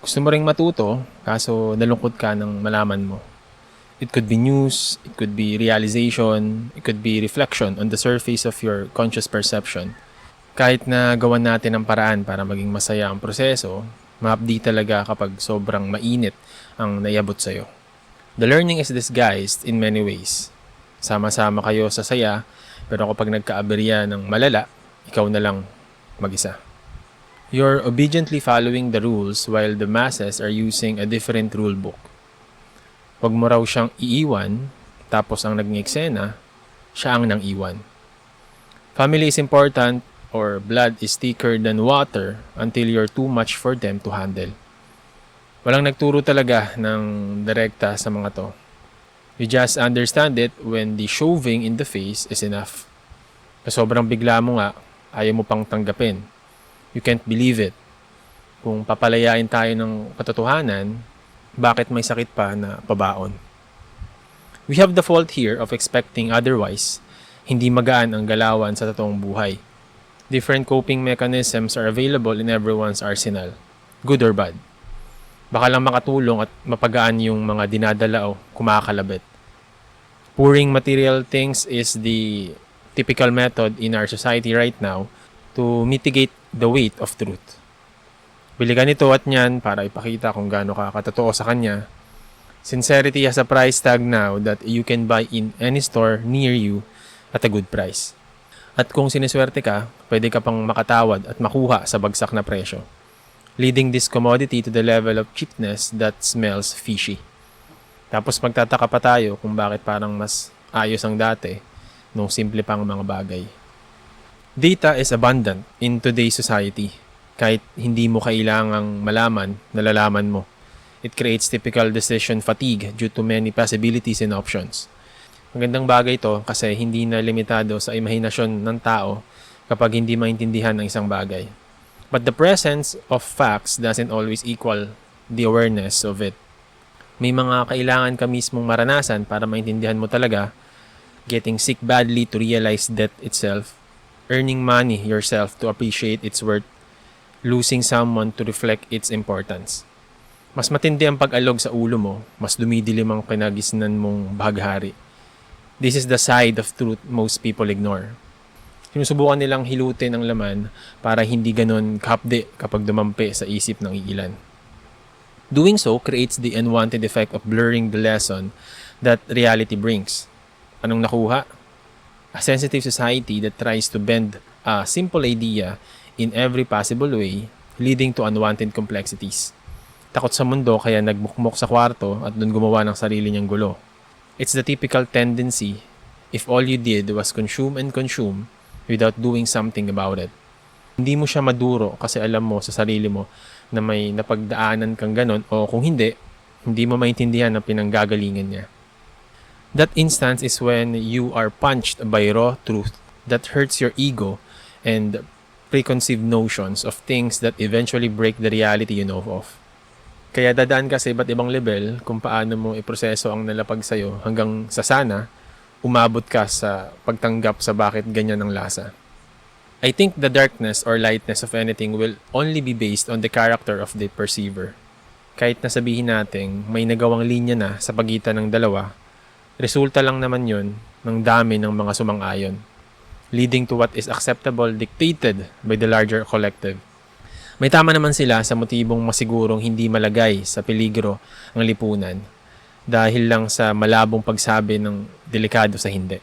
Gusto mo ring matuto, kaso nalungkot ka ng malaman mo. It could be news, it could be realization, it could be reflection on the surface of your conscious perception. Kahit na gawan natin ang paraan para maging masaya ang proseso, ma-update talaga kapag sobrang mainit ang naiabot sa'yo. The learning is disguised in many ways. Sama-sama kayo sa saya, pero kapag nagkaaberya ng malala, ikaw na lang mag-isa. You're obediently following the rules while the masses are using a different rule book. Huwag mo raw siyang iiwan, tapos ang naging eksena, siya ang nang iwan. Family is important, or blood is thicker than water until you're too much for them to handle. Walang nagturo talaga ng direkta sa mga to. You just understand it when the shoving in the face is enough. Sobrang bigla mo nga, ayaw mo pang tanggapin. You can't believe it. Kung papalayain tayo ng katotohanan, bakit may sakit pa na pabaon? We have the fault here of expecting otherwise. Hindi magaan ang galawan sa totoong buhay. Different coping mechanisms are available in everyone's arsenal, good or bad. Baka lang makatulong at mapagaan yung mga dinadala o kumakalabit. Pouring material things is the typical method in our society right now to mitigate the weight of truth. Bili ka nito at nyan para ipakita kung gaano ka katotoo sa kanya. Sincerity has a price tag now that you can buy in any store near you at a good price. At kung siniswerte ka, pwede ka pang makatawad at makuha sa bagsak na presyo, leading this commodity to the level of cheapness that smells fishy. Tapos magtataka pa tayo kung bakit parang mas ayos ang dati nung simple pang mga bagay. Data is abundant in today's society. Kahit hindi mo kailangang malaman, nalalaman mo. It creates typical decision fatigue due to many possibilities and options. Magandang bagay ito kasi hindi na limitado sa imahinasyon ng tao kapag hindi maintindihan ang isang bagay. But the presence of facts doesn't always equal the awareness of it. May mga kailangan ka mismong maranasan para maintindihan mo talaga, getting sick badly to realize death itself, earning money yourself to appreciate its worth, losing someone to reflect its importance. Mas matindi ang pag-alog sa ulo mo, mas dumidilim ang kinagisnan mong bahaghari. This is the side of truth most people ignore. Sinusubukan nilang hilutin ang laman para hindi ganon kahapde kapag dumampi sa isip ng iilan. Doing so creates the unwanted effect of blurring the lesson that reality brings. Anong nakuha? A sensitive society that tries to bend a simple idea in every possible way, leading to unwanted complexities. Takot sa mundo kaya nagmukmok sa kwarto at doon gumawa ng sarili niyang gulo. It's the typical tendency if all you did was consume and consume without doing something about it. Hindi mo siya maduro kasi alam mo sa sarili mo na may napagdaanan kang ganon o kung hindi, hindi mo maintindihan ang pinanggagalingan niya. That instance is when you are punched by raw truth that hurts your ego and preconceived notions of things that eventually break the reality you know of. Kaya dadaan ka sa iba't ibang level kung paano mo iproseso ang nalapag sa'yo hanggang sa sana, umabot ka sa pagtanggap sa bakit ganyan ang lasa. I think the darkness or lightness of anything will only be based on the character of the perceiver. Kahit nasabihin natin may nagawang linya na sa pagitan ng dalawa, resulta lang naman yun ng dami ng mga sumang-ayon, leading to what is acceptable dictated by the larger collective. May tama naman sila sa motibong masigurong hindi malagay sa peligro ang lipunan dahil lang sa malabong pagsabi ng delikado sa hindi.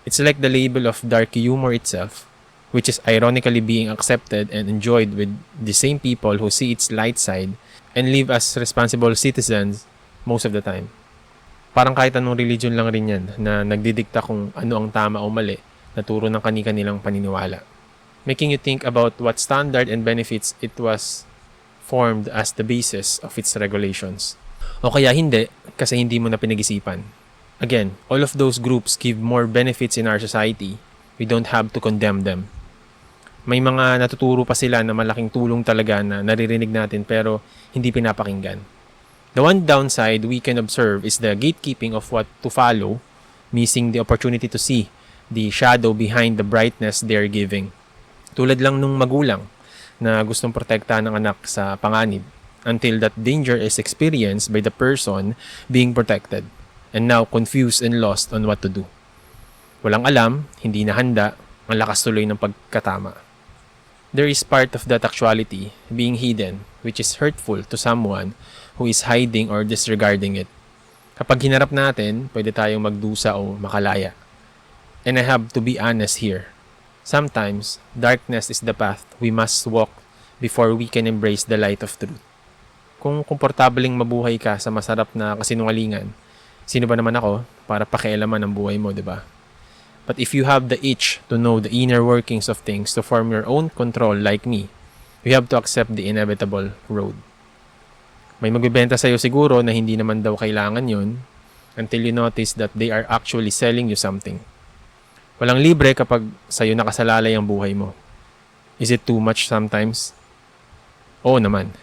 It's like the label of dark humor itself, which is ironically being accepted and enjoyed with the same people who see its light side and live as responsible citizens most of the time. Parang kahit anong religion lang rin yan na nagdidikta kung ano ang tama o mali na turo ng kani-kanilang paniniwala, making you think about what standard and benefits it was formed as the basis of its regulations. O kaya hindi, kasi hindi mo na pinag-isipan. Again, all of those groups give more benefits in our society. We don't have to condemn them. May mga natuturo pa sila na malaking tulong talaga na naririnig natin pero hindi pinapakinggan. The one downside we can observe is the gatekeeping of what to follow, missing the opportunity to see the shadow behind the brightness they're giving. Tulad lang nung magulang na gustong protektahan ng anak sa panganib. until that danger is experienced by the person being protected and now confused and lost on what to do. Walang alam, hindi na handa, ang lakas tuloy ng pagkatama. There is part of that actuality being hidden which is hurtful to someone who is hiding or disregarding it. Kapag hinarap natin, pwede tayong magdusa o makalaya. And I have to be honest here. Sometimes, darkness is the path we must walk before we can embrace the light of truth. Kung komportabling mabuhay ka sa masarap na kasinungalingan, sino ba naman ako para pakialaman ang buhay mo, di ba? But if you have the itch to know the inner workings of things to form your own control like me, you have to accept the inevitable road. May magbibenta sa'yo siguro na hindi naman daw kailangan yun until you notice that they are actually selling you something. Walang libre kapag sa'yo nakasalalay ang buhay mo. Is it too much sometimes? Oo naman.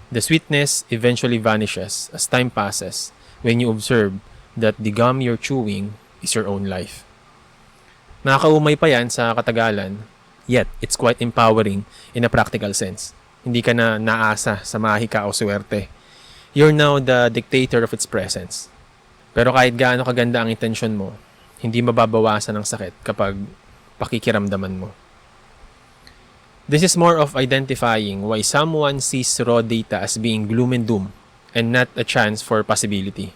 The sweetness eventually vanishes as time passes when you observe that the gum you're chewing is your own life. Nakakaumay pa yan sa katagalan, yet it's quite empowering in a practical sense. Hindi ka na naasa sa mahika o swerte. You're now the dictator of its presence. Pero kahit gaano kaganda ang intensyon mo, hindi mababawasan ng sakit kapag pakikiramdaman mo. This is more of identifying why someone sees raw data as being gloom and doom and not a chance for possibility.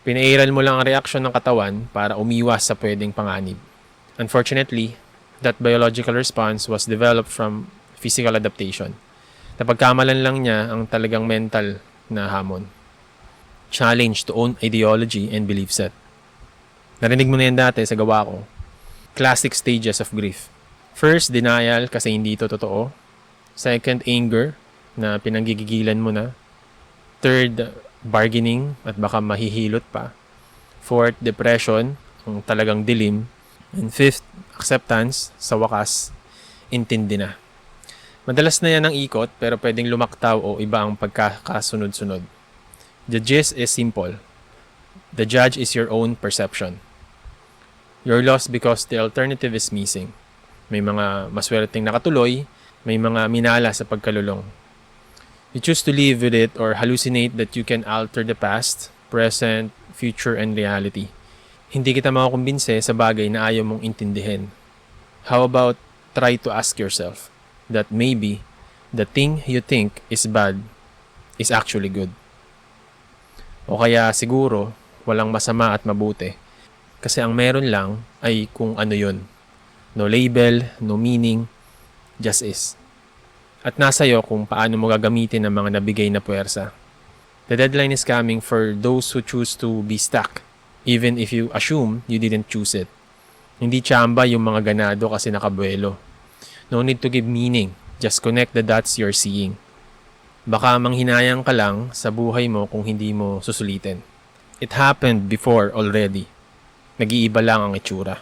Pinairal mo lang ang reaksyon ng katawan para umiwas sa pwedeng panganib. Unfortunately, that biological response was developed from physical adaptation. Napagkamalan lang niya ang talagang mental na hamon. Challenge to own ideology and belief set. Narinig mo na yan dati sa gawa ko. Classic stages of grief. First, denial kasi hindi ito totoo. Second, anger na pinanggigigilan mo na. Third, bargaining at baka mahihilot pa. Fourth, depression, ang talagang dilim. And fifth, acceptance, sa wakas, intindi na. Madalas na yan ang ikot pero pwedeng lumaktaw o iba ang pagkakasunod-sunod. The gist is simple. The judge is your own perception. You're lost because the alternative is missing. May mga maswerteng nakatuloy, may mga minala sa pagkalulong. You choose to live with it or hallucinate that you can alter the past, present, future, and reality. Hindi kita makakumbinse sa bagay na ayaw mong intindihin. How about try to ask yourself that maybe the thing you think is bad is actually good. O kaya siguro walang masama at mabuti. Kasi ang meron lang ay kung ano yun. No label, no meaning, just is. At nasa iyo kung paano mo gagamitin ang mga nabigay na puwersa. The deadline is coming for those who choose to be stuck, even if you assume you didn't choose it. Hindi tsamba yung mga ganado kasi nakabuelo. No need to give meaning, just connect the dots you're seeing. Baka manghinayang ka lang sa buhay mo kung hindi mo susulitin. It happened before already. Nag-iiba lang ang itsura.